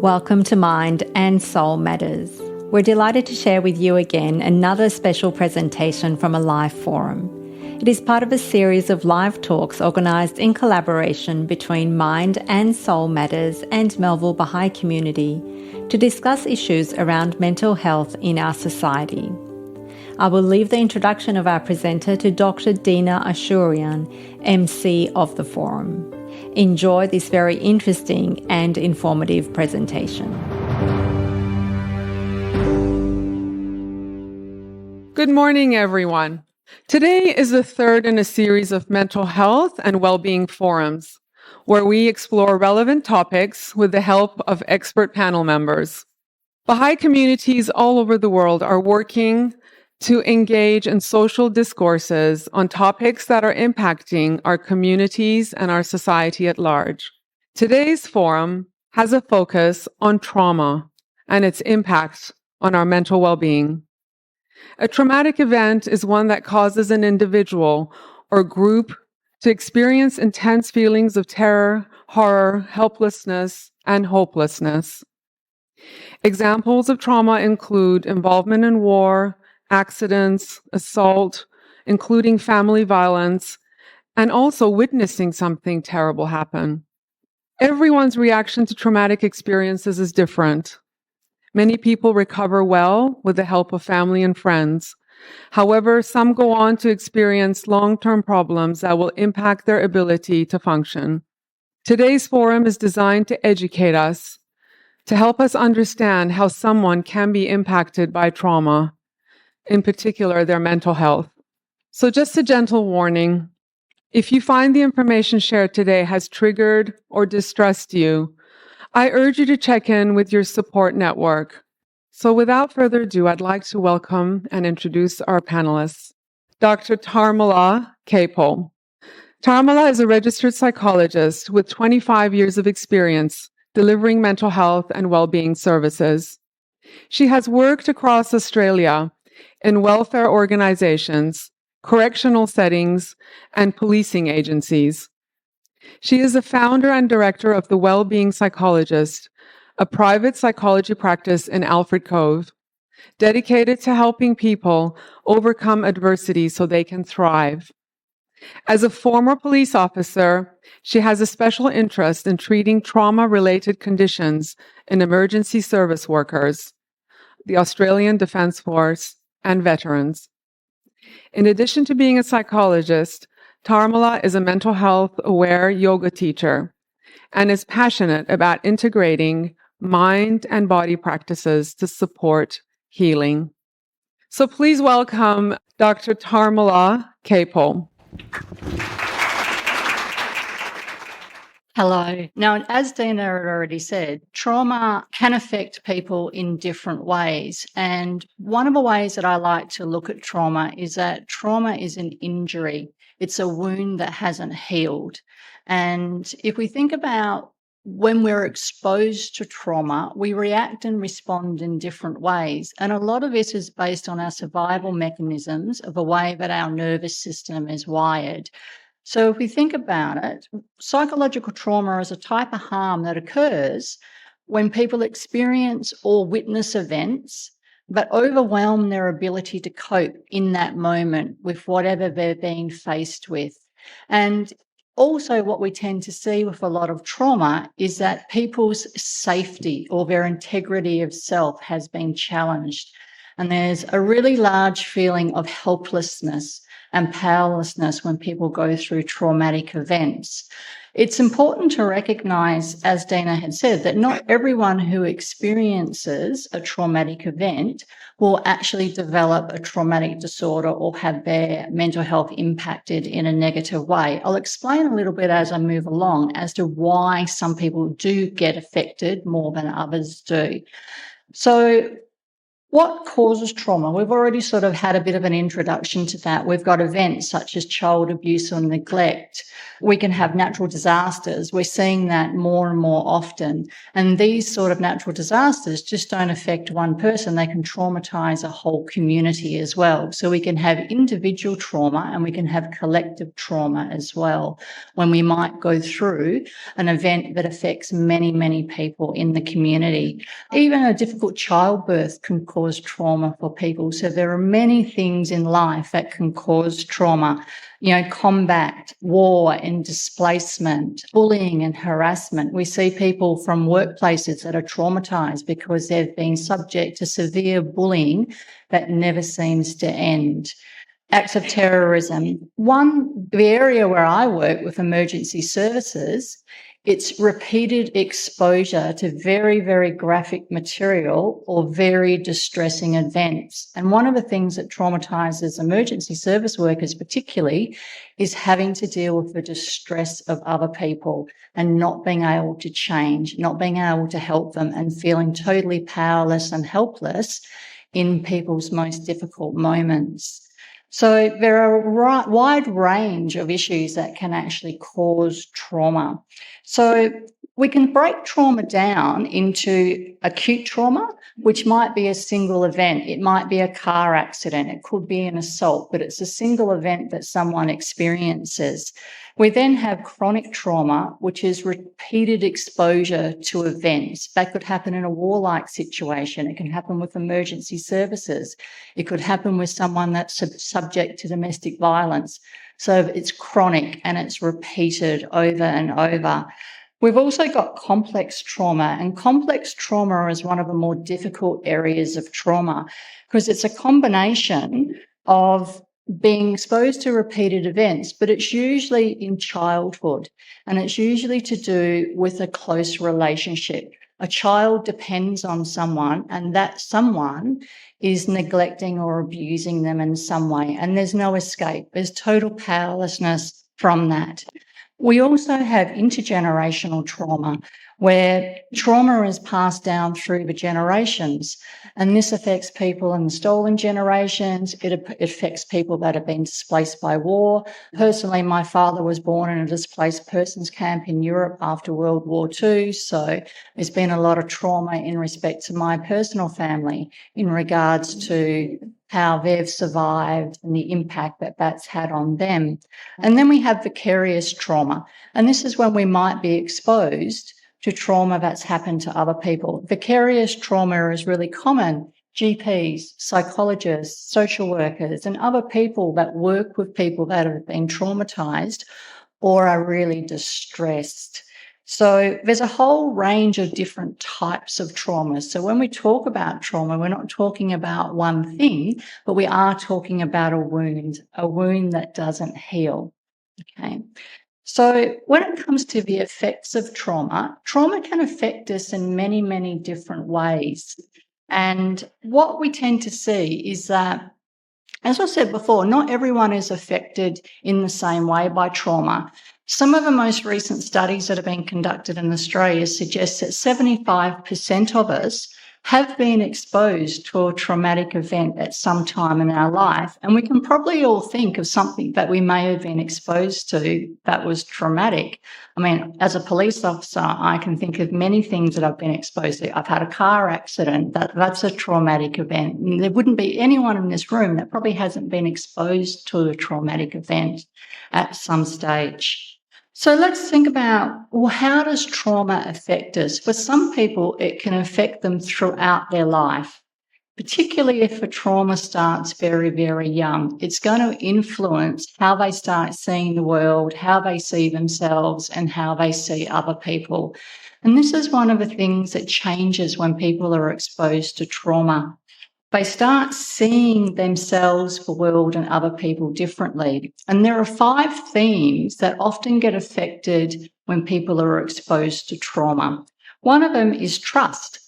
Welcome to Mind and Soul Matters. We're delighted to share with you again another special presentation from a live forum. It is part of a series of live talks organised in collaboration between Mind and Soul Matters and Melville Baha'i Community to discuss issues around mental health in our society. I will leave the introduction of our presenter to Dr. Dina Ashurian, MC of the forum. Enjoy this very interesting and informative presentation. Good morning, everyone. Today is the third in a series of mental health and well-being forums, where we explore relevant topics with the help of expert panel members. Baha'i communities all over the world are working to engage in social discourses on topics that are impacting our communities and our society at large. Today's forum has a focus on trauma and its impact on our mental well-being. A traumatic event is one that causes an individual or group to experience intense feelings of terror, horror, helplessness, and hopelessness. Examples of trauma include involvement in war, accidents, assault, including family violence, and also witnessing something terrible happen. Everyone's reaction to traumatic experiences is different. Many people recover well with the help of family and friends. However, some go on to experience long-term problems that will impact their ability to function. Today's forum is designed to educate us, to help us understand how someone can be impacted by trauma, in particular their mental health. So just a gentle warning, if you find the information shared today has triggered or distressed you, I urge you to check in with your support network. So without further ado, I'd like to welcome and introduce our panelists. Dr. Tarmala Caple. Tarmala is a registered psychologist with 25 years of experience delivering mental health and well-being services. She has worked across Australia in welfare organizations, correctional settings, and policing agencies. She is the founder and director of the Wellbeing Psychologist, a private psychology practice in Alfred Cove, dedicated to helping people overcome adversity so they can thrive. As a former police officer, she has a special interest in treating trauma-related conditions in emergency service workers, the Australian Defence Force, and veterans. In addition to being a psychologist, Tarmala is a mental health aware yoga teacher and is passionate about integrating mind and body practices to support healing. So please welcome Dr. Tarmala Caple. Hello. Now, as Dina had already said, trauma can affect people in different ways. And one of the ways that I like to look at trauma is that trauma is an injury. It's a wound that hasn't healed. And if we think about when we're exposed to trauma, we react and respond in different ways. And a lot of it is based on our survival mechanisms of the way that our nervous system is wired. So if we think about it, psychological trauma is a type of harm that occurs when people experience or witness events but overwhelm their ability to cope in that moment with whatever they're being faced with. And also what we tend to see with a lot of trauma is that people's safety or their integrity of self has been challenged. And there's a really large feeling of helplessness and powerlessness when people go through traumatic events. It's important to recognize, as Dina had said, that not everyone who experiences a traumatic event will actually develop a traumatic disorder or have their mental health impacted in a negative way. I'll explain a little bit as I move along as to why some people do get affected more than others do. So What causes trauma? We've already sort of had a bit of an introduction to that. We've got events such as child abuse or neglect. We can have natural disasters. We're seeing that more and more often. And these sort of natural disasters just don't affect one person. They can traumatize a whole community as well. So we can have individual trauma and we can have collective trauma as well, when we might go through an event that affects many, many people in the community. Even a difficult childbirth can cause trauma for people. So there are many things in life that can cause trauma. Combat, war and displacement, bullying and harassment. We see people from workplaces that are traumatized because they've been subject to severe bullying that never seems to end. Acts of terrorism. The area where I work with emergency services, it's repeated exposure to very, very graphic material or very distressing events. And one of the things that traumatises emergency service workers particularly is having to deal with the distress of other people and not being able to change, not being able to help them, and feeling totally powerless and helpless in people's most difficult moments. So there are a wide range of issues that can actually cause trauma. So we can break trauma down into acute trauma, which might be a single event. It might be a car accident. It could be an assault, but it's a single event that someone experiences. We then have chronic trauma, which is repeated exposure to events. That could happen in a war-like situation. It can happen with emergency services. It could happen with someone that's subject to domestic violence. So it's chronic and it's repeated over and over. We've also got complex trauma, and complex trauma is one of the more difficult areas of trauma because it's a combination of being exposed to repeated events, but it's usually in childhood, and it's usually to do with a close relationship. A child depends on someone, and that someone is neglecting or abusing them in some way, and there's no escape. There's total powerlessness from that. We also have intergenerational trauma, where trauma is passed down through the generations. And this affects people in the stolen generations. It affects people that have been displaced by war. Personally, my father was born in a displaced persons camp in Europe after World War II. So there's been a lot of trauma in respect to my personal family in regards to how they've survived and the impact that that's had on them. And then we have vicarious trauma. And this is when we might be exposed to trauma that's happened to other people. Vicarious trauma is really common. GPs, psychologists, social workers, and other people that work with people that have been traumatized or are really distressed. So there's a whole range of different types of trauma. So when we talk about trauma, we're not talking about one thing, but we are talking about a wound that doesn't heal. Okay. So when it comes to the effects of trauma, trauma can affect us in many, many different ways. And what we tend to see is that, as I said before, not everyone is affected in the same way by trauma. Some of the most recent studies that have been conducted in Australia suggest that 75% of us have been exposed to a traumatic event at some time in our life. And we can probably all think of something that we may have been exposed to that was traumatic. I mean, as a police officer, I can think of many things that I've been exposed to. I've had a car accident. That's a traumatic event. And there wouldn't be anyone in this room that probably hasn't been exposed to a traumatic event at some stage. So let's think about, well, how does trauma affect us? For some people, it can affect them throughout their life, particularly if a trauma starts very, very young. It's going to influence how they start seeing the world, how they see themselves, and how they see other people. And this is one of the things that changes when people are exposed to trauma. They start seeing themselves, the world, and other people differently. And there are 5 themes that often get affected when people are exposed to trauma. One of them is trust.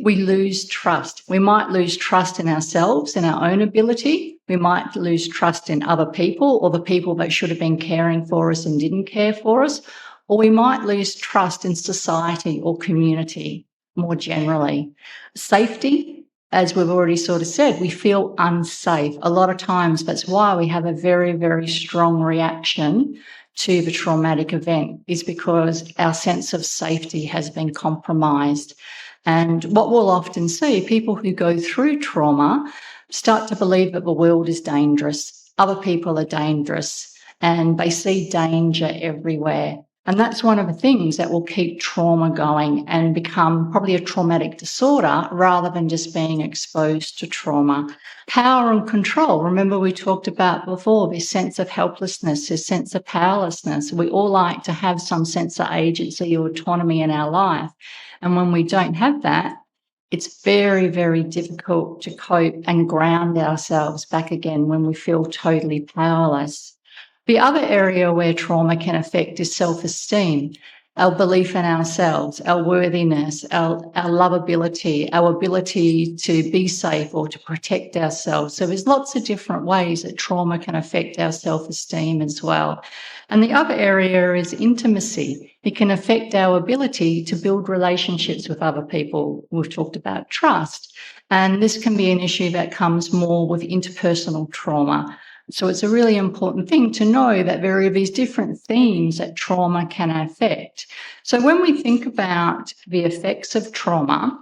We lose trust. We might lose trust in ourselves, in our own ability. We might lose trust in other people or the people that should have been caring for us and didn't care for us. Or we might lose trust in society or community more generally. Safety. as we've already sort of said, we feel unsafe. A lot of times that's why we have a very, very strong reaction to the traumatic event, is because our sense of safety has been compromised. And what we'll often see, people who go through trauma start to believe that the world is dangerous, other people are dangerous, and they see danger everywhere. And that's one of the things that will keep trauma going and become probably a traumatic disorder rather than just being exposed to trauma. Power and control. Remember, we talked about before this sense of helplessness, this sense of powerlessness. We all like to have some sense of agency or autonomy in our life. And when we don't have that, it's very, very difficult to cope and ground ourselves back again when we feel totally powerless. The other area where trauma can affect is self-esteem, our belief in ourselves, our worthiness, our lovability, our ability to be safe or to protect ourselves. So there's lots of different ways that trauma can affect our self-esteem as well. And the other area is intimacy. It can affect our ability to build relationships with other people. We've talked about trust. And this can be an issue that comes more with interpersonal trauma. So it's a really important thing to know that there are these different themes that trauma can affect. So when we think about the effects of trauma,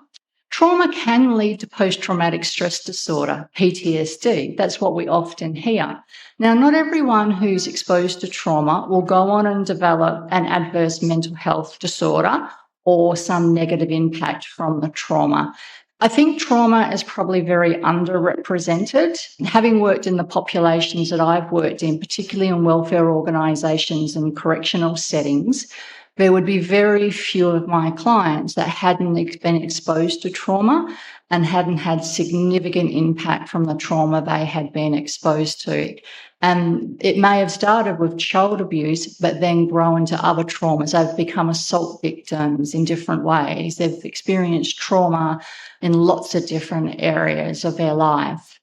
trauma can lead to post-traumatic stress disorder, PTSD. That's what we often hear. Now, not everyone who's exposed to trauma will go on and develop an adverse mental health disorder or some negative impact from the trauma. I think trauma is probably very underrepresented. Having worked in the populations that I've worked in, particularly in welfare organisations and correctional settings, there would be very few of my clients that hadn't been exposed to trauma and hadn't had significant impact from the trauma they had been exposed to. And it may have started with child abuse, but then grown to other traumas. They've become assault victims in different ways. They've experienced trauma in lots of different areas of their life.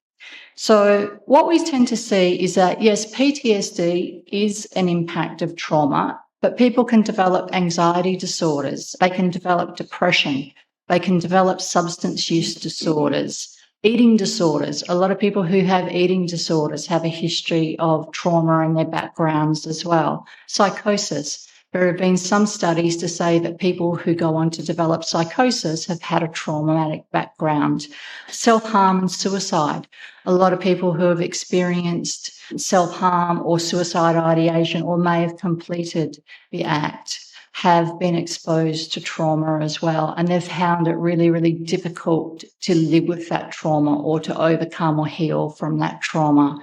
So what we tend to see is that, yes, PTSD is an impact of trauma, but people can develop anxiety disorders. They can develop depression. They can develop substance use disorders. Eating disorders. A lot of people who have eating disorders have a history of trauma in their backgrounds as well. Psychosis. There have been some studies to say that people who go on to develop psychosis have had a traumatic background. Self-harm and suicide. A lot of people who have experienced self-harm or suicide ideation or may have completed the act have been exposed to trauma as well, and they've found it really, really difficult to live with that trauma or to overcome or heal from that trauma.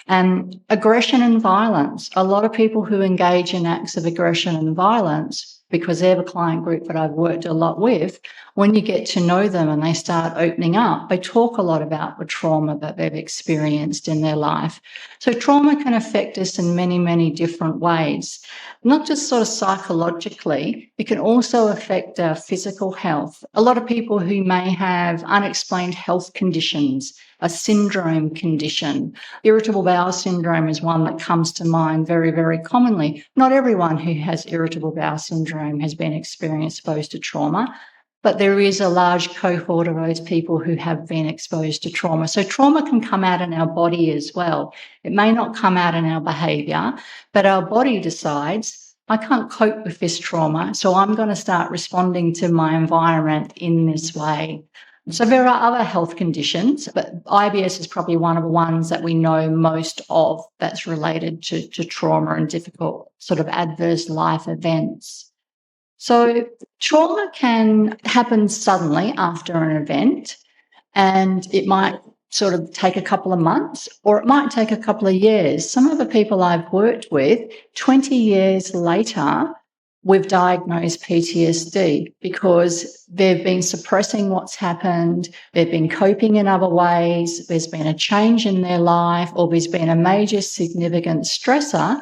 And aggression and violence. A lot of people who engage in acts of aggression and violence, because they're the client group that I've worked a lot with, when you get to know them and they start opening up, they talk a lot about the trauma that they've experienced in their life. So trauma can affect us in many, many different ways, not just sort of psychologically. It can also affect our physical health. A lot of people who may have unexplained health conditions, a syndrome condition. Irritable bowel syndrome is one that comes to mind very, very commonly. Not everyone who has irritable bowel syndrome has been exposed to trauma, but there is a large cohort of those people who have been exposed to trauma. So trauma can come out in our body as well. It may not come out in our behaviour, but our body decides, I can't cope with this trauma, so I'm going to start responding to my environment in this way. So there are other health conditions, but IBS is probably one of the ones that we know most of that's related to trauma and difficult sort of adverse life events. So trauma can happen suddenly after an event, and it might sort of take a couple of months or it might take a couple of years. Some of the people I've worked with, 20 years later, we've diagnosed PTSD because they've been suppressing what's happened, they've been coping in other ways, there's been a change in their life, or there's been a major significant stressor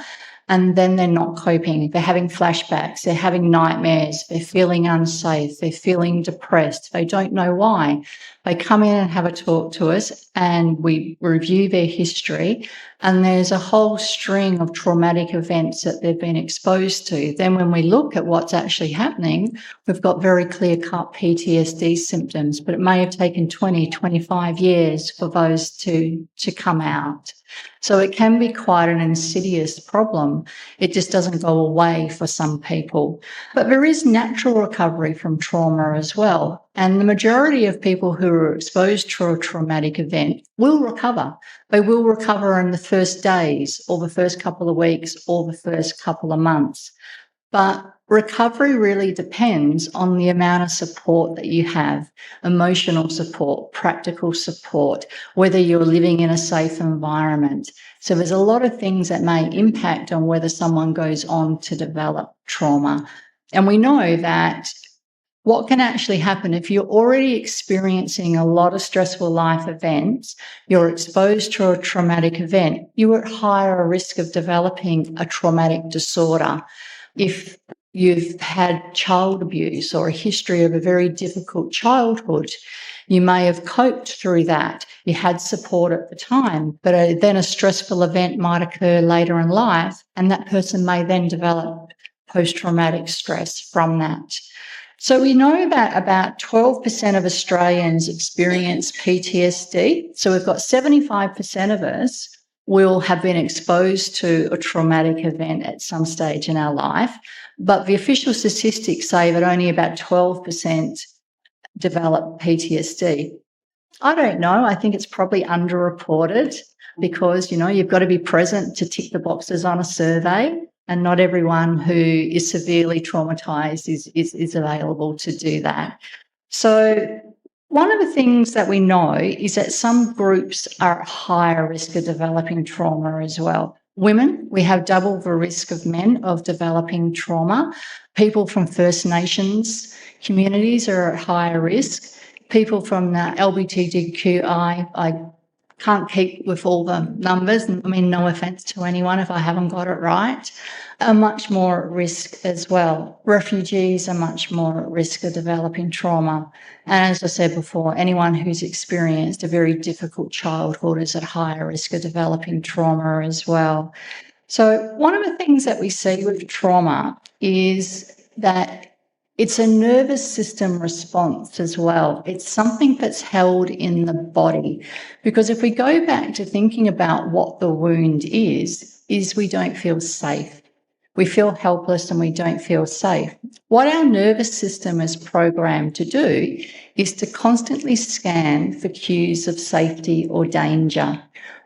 and then they're not coping. They're having flashbacks, they're having nightmares, they're feeling unsafe, they're feeling depressed, they don't know why. They come in and have a talk to us and we review their history, and there's a whole string of traumatic events that they've been exposed to. Then when we look at what's actually happening, we've got very clear-cut PTSD symptoms, but it may have taken 20, 25 years for those to come out. So it can be quite an insidious problem. It just doesn't go away for some people. But there is natural recovery from trauma as well. And the majority of people who are exposed to a traumatic event will recover. They will recover in the first days or the first couple of weeks or the first couple of months. But recovery really depends on the amount of support that you have, emotional support, practical support, whether you're living in a safe environment. So there's a lot of things that may impact on whether someone goes on to develop trauma. And we know that what can actually happen if you're already experiencing a lot of stressful life events, you're exposed to a traumatic event, you're at higher risk of developing a traumatic disorder. If you've had child abuse or a history of a very difficult childhood, you may have coped through that. You had support at the time, but then a stressful event might occur later in life, and that person may then develop post-traumatic stress from that. So we know that about 12% of Australians experience PTSD. So we've got 75% of us will have been exposed to a traumatic event at some stage in our life. But the official statistics say that only about 12% develop PTSD. I don't know. I think it's probably underreported because, you've got to be present to tick the boxes on a survey, and not everyone who is severely traumatized is available to do that. So one of the things that we know is that some groups are at higher risk of developing trauma as well. Women, we have double the risk of men of developing trauma. People from First Nations communities are at higher risk. People from the LGBTQI, I can't keep with all the numbers, I mean, no offence to anyone if I haven't got it right, are much more at risk as well. Refugees are much more at risk of developing trauma. And as I said before, anyone who's experienced a very difficult childhood is at higher risk of developing trauma as well. So one of the things that we see with trauma is that it's a nervous system response as well. It's something that's held in the body. Because if we go back to thinking about what the wound is we don't feel safe. We feel helpless and we don't feel safe. What our nervous system is programmed to do is to constantly scan for cues of safety or danger.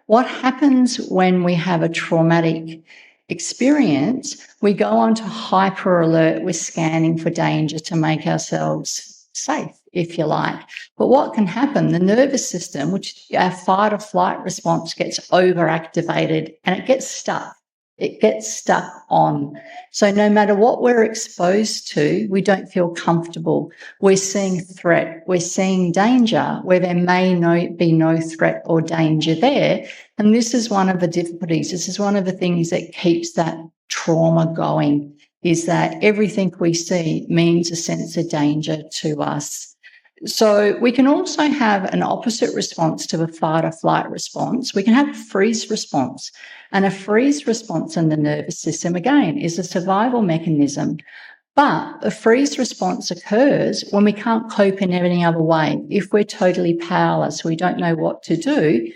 What happens when we have a traumatic experience, we go on to hyper alert with scanning for danger to make ourselves safe, if you like. But what can happen? The nervous system, which our fight or flight response, gets overactivated and it gets stuck. It gets stuck on. So no matter what we're exposed to, we don't feel comfortable. We're seeing threat. We're seeing danger where there may be no threat or danger there. And this is one of the difficulties. This is one of the things that keeps that trauma going, is that everything we see means a sense of danger to us. So we can also have an opposite response to a fight or flight response. We can have a freeze response. And a freeze response in the nervous system, again, is a survival mechanism. But a freeze response occurs when we can't cope in any other way. If we're totally powerless, we don't know what to do,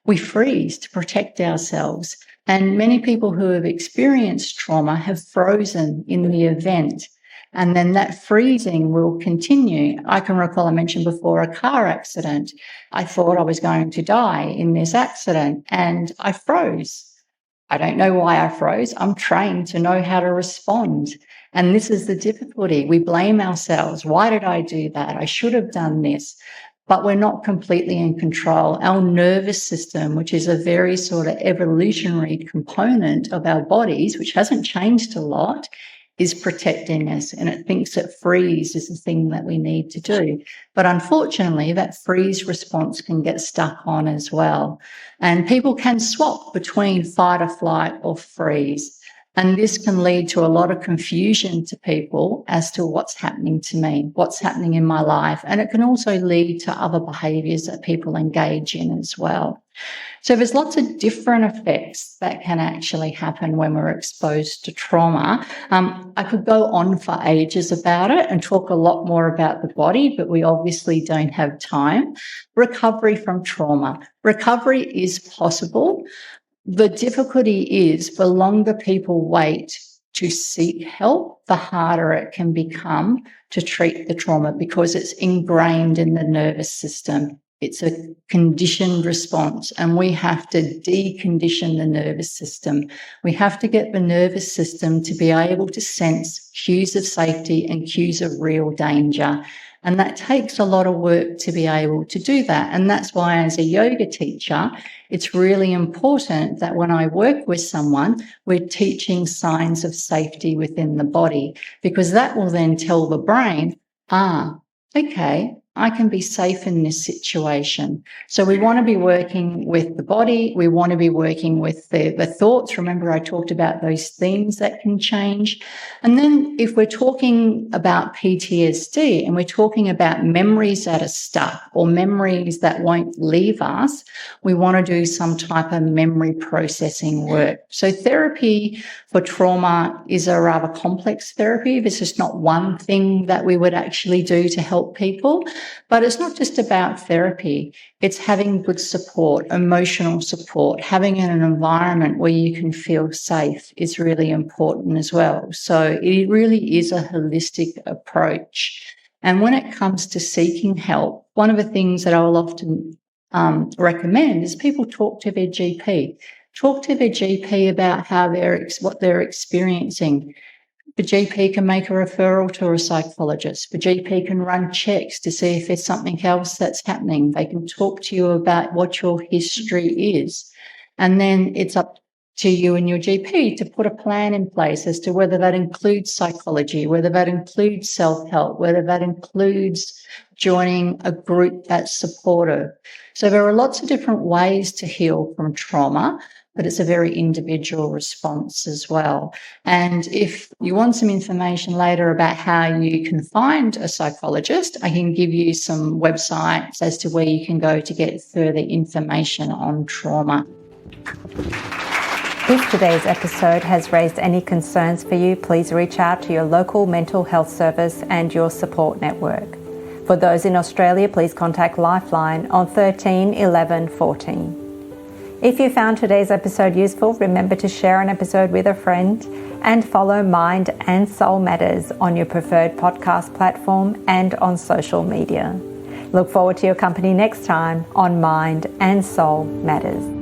we freeze to protect ourselves. And many people who have experienced trauma have frozen in the event. And then that freezing will continue. I can recall I mentioned before a car accident. I thought I was going to die in this accident and I froze. I don't know why I froze. I'm trained to know how to respond. And this is the difficulty. We blame ourselves. Why did I do that? I should have done this. But we're not completely in control. Our nervous system, which is a very sort of evolutionary component of our bodies, which hasn't changed a lot, is protecting us, and it thinks that freeze is the thing that we need to do. But unfortunately, that freeze response can get stuck on as well. And people can swap between fight or flight or freeze. And this can lead to a lot of confusion to people as to what's happening to me, what's happening in my life. And it can also lead to other behaviours that people engage in as well. So there's lots of different effects that can actually happen when we're exposed to trauma. I could go on for ages about it and talk a lot more about the body, but we obviously don't have time. Recovery from trauma. Recovery is possible. The difficulty is the longer people wait to seek help, the harder it can become to treat the trauma because it's ingrained in the nervous system. It's a conditioned response, and we have to decondition the nervous system. We have to get the nervous system to be able to sense cues of safety and cues of real danger. And that takes a lot of work to be able to do that. And that's why, as a yoga teacher, it's really important that when I work with someone, we're teaching signs of safety within the body, because that will then tell the brain, okay, I can be safe in this situation. So we want to be working with the body. We want to be working with the thoughts. Remember, I talked about those themes that can change. And then if we're talking about PTSD and we're talking about memories that are stuck or memories that won't leave us, we want to do some type of memory processing work. So therapy for trauma is a rather complex therapy. This is not one thing that we would actually do to help people. But it's not just about therapy. It's having good support, emotional support, having an environment where you can feel safe is really important as well. So it really is a holistic approach. And when it comes to seeking help, one of the things that I will often recommend is people talk to their GP. Talk to their GP about what they're experiencing. The GP can make a referral to a psychologist. The GP can run checks to see if there's something else that's happening. They can talk to you about what your history is. And then it's up to you and your GP to put a plan in place as to whether that includes psychology, whether that includes self-help, whether that includes joining a group that's supportive. So there are lots of different ways to heal from trauma, but it's a very individual response as well. And if you want some information later about how you can find a psychologist, I can give you some websites as to where you can go to get further information on trauma. If today's episode has raised any concerns for you, please reach out to your local mental health service and your support network. For those in Australia, please contact Lifeline on 13 11 14. If you found today's episode useful, remember to share an episode with a friend and follow Mind and Soul Matters on your preferred podcast platform and on social media. Look forward to your company next time on Mind and Soul Matters.